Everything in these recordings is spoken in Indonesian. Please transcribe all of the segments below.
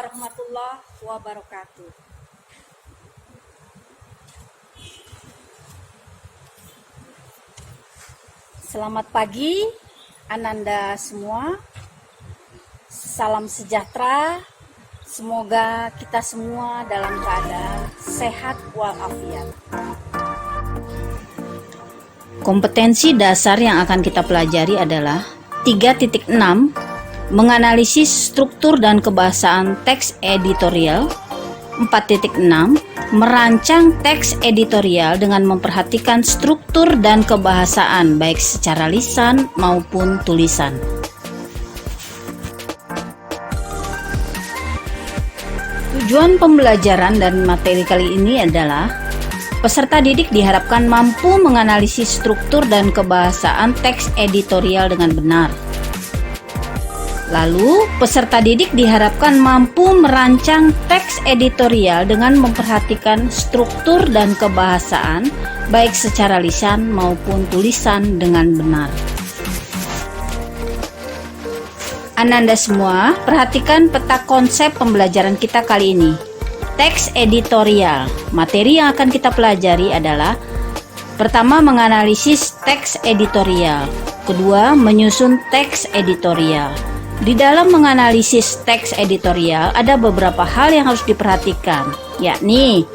warahmatullahi wabarakatuh. Selamat pagi Ananda semua. Salam sejahtera. Semoga kita semua dalam keadaan sehat walafiat. Kompetensi dasar yang akan kita pelajari adalah 3.6, menganalisis struktur dan kebahasaan teks editorial. 4.6, merancang teks editorial dengan memperhatikan struktur dan kebahasaan baik secara lisan maupun tulisan. Tujuan pembelajaran dan materi kali ini adalah peserta didik diharapkan mampu menganalisis struktur dan kebahasaan teks editorial dengan benar. Lalu, peserta didik diharapkan mampu merancang teks editorial dengan memperhatikan struktur dan kebahasaan baik secara lisan maupun tulisan dengan benar. Ananda semua, perhatikan peta konsep pembelajaran kita kali ini. Teks editorial. Materi yang akan kita pelajari adalah: pertama, menganalisis teks editorial. Kedua, menyusun teks editorial. Di dalam menganalisis teks editorial ada beberapa hal yang harus diperhatikan, yakni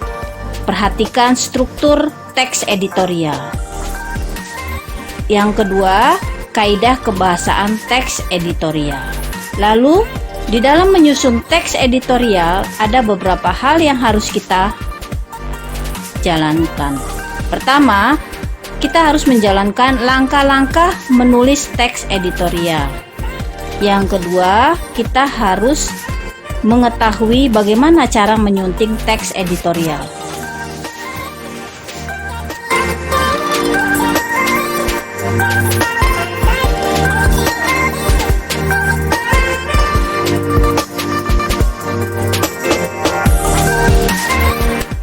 perhatikan struktur teks editorial. Yang kedua, kaidah kebahasaan teks editorial. Lalu, di dalam menyusun teks editorial ada beberapa hal yang harus kita jalankan. Pertama, kita harus menjalankan langkah-langkah menulis teks editorial. Yang kedua, kita harus mengetahui bagaimana cara menyunting teks editorial.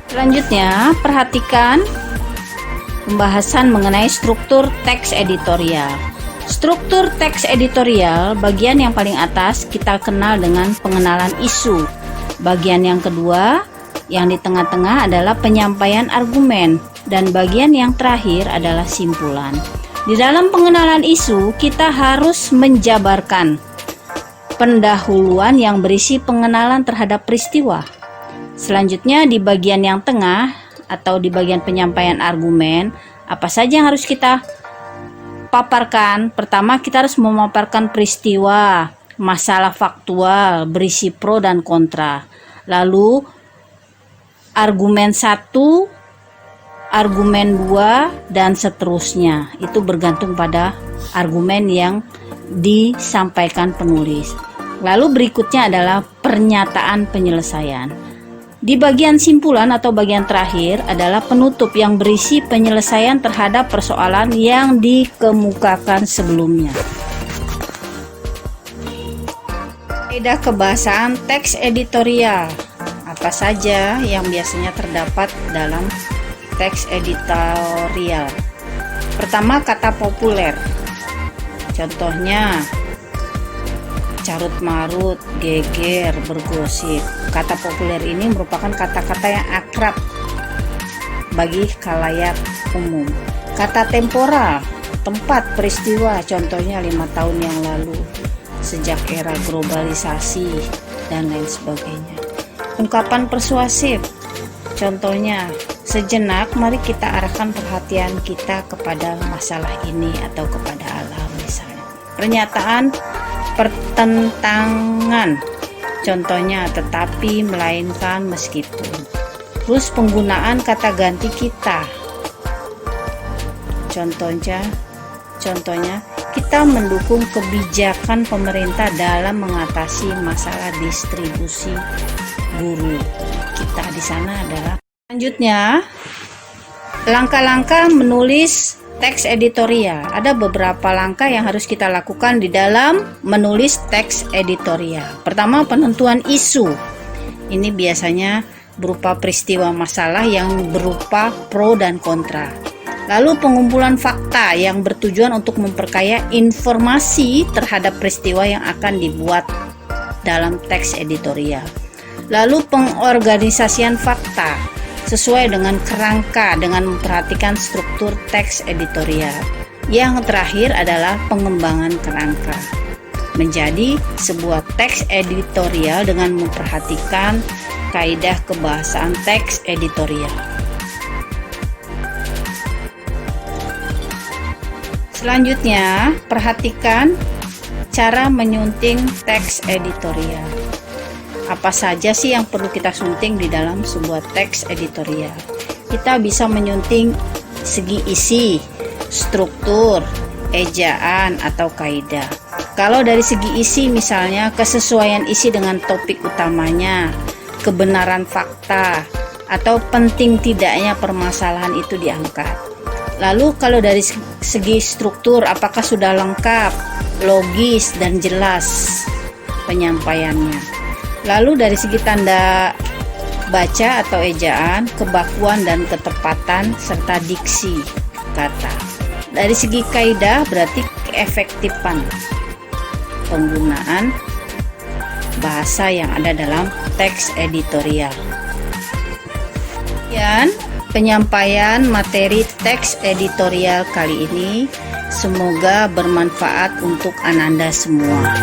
Selanjutnya, perhatikan pembahasan mengenai struktur teks editorial. Struktur teks editorial, bagian yang paling atas kita kenal dengan pengenalan isu. Bagian yang kedua, yang di tengah-tengah adalah penyampaian argumen, dan bagian yang terakhir adalah simpulan. Di dalam pengenalan isu, kita harus menjabarkan pendahuluan yang berisi pengenalan terhadap peristiwa. Selanjutnya, di bagian yang tengah atau di bagian penyampaian argumen, apa saja yang harus kita paparkan? Pertama, kita harus memaparkan peristiwa, masalah faktual, berisi pro dan kontra. Lalu, argumen 1, argumen 2, dan seterusnya. Itu bergantung pada argumen yang disampaikan penulis. Lalu berikutnya adalah pernyataan penyelesaian. Di bagian simpulan atau bagian terakhir adalah penutup yang berisi penyelesaian terhadap persoalan yang dikemukakan sebelumnya. Kaidah kebahasaan teks editorial. Apa saja yang biasanya terdapat dalam teks editorial? Pertama, kata populer. Contohnya, carut marut, geger, bergosip. Kata populer ini merupakan kata-kata yang akrab bagi khalayak umum. Kata temporal, tempat peristiwa, contohnya 5 tahun yang lalu, sejak era globalisasi, dan lain sebagainya. Ungkapan persuasif, contohnya, sejenak mari kita arahkan perhatian kita kepada masalah ini atau kepada alam misalnya. Pernyataan pertentangan, contohnya tetapi, melainkan, meskipun. Terus penggunaan kata ganti kita, contohnya kita mendukung kebijakan pemerintah dalam mengatasi masalah distribusi guru. Kita di sana adalah. Selanjutnya, langkah-langkah menulis teks editorial. Ada beberapa langkah yang harus kita lakukan di dalam menulis teks editorial. Pertama, penentuan isu. Ini biasanya berupa peristiwa masalah yang berupa pro dan kontra. Lalu pengumpulan fakta yang bertujuan untuk memperkaya informasi terhadap peristiwa yang akan dibuat dalam teks editorial. Lalu pengorganisasian fakta sesuai dengan kerangka dengan memperhatikan struktur teks editorial. Yang terakhir adalah pengembangan kerangka menjadi sebuah teks editorial dengan memperhatikan kaidah kebahasaan teks editorial. Selanjutnya, perhatikan cara menyunting teks editorial. Apa saja sih yang perlu kita sunting di dalam sebuah teks editorial? Kita bisa menyunting segi isi, struktur, ejaan, atau kaidah. Kalau dari segi isi misalnya kesesuaian isi dengan topik utamanya, kebenaran fakta, atau penting tidaknya permasalahan itu diangkat. Lalu kalau dari segi struktur, apakah sudah lengkap, logis, dan jelas penyampaiannya. Lalu dari segi tanda baca atau ejaan, kebakuan dan ketepatan, serta diksi kata. Dari segi kaidah berarti keefektifan penggunaan bahasa yang ada dalam teks editorial. Sekian penyampaian materi teks editorial kali ini, semoga bermanfaat untuk Ananda semua.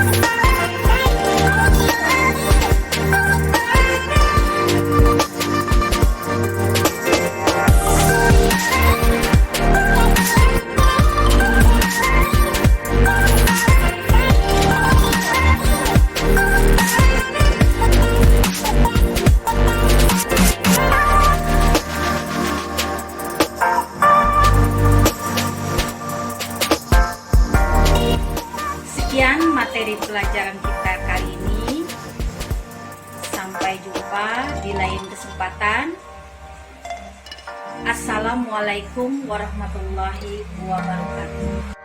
Sekian materi pelajaran kita kali ini. Sampai jumpa di lain kesempatan. Assalamualaikum warahmatullahi wabarakatuh.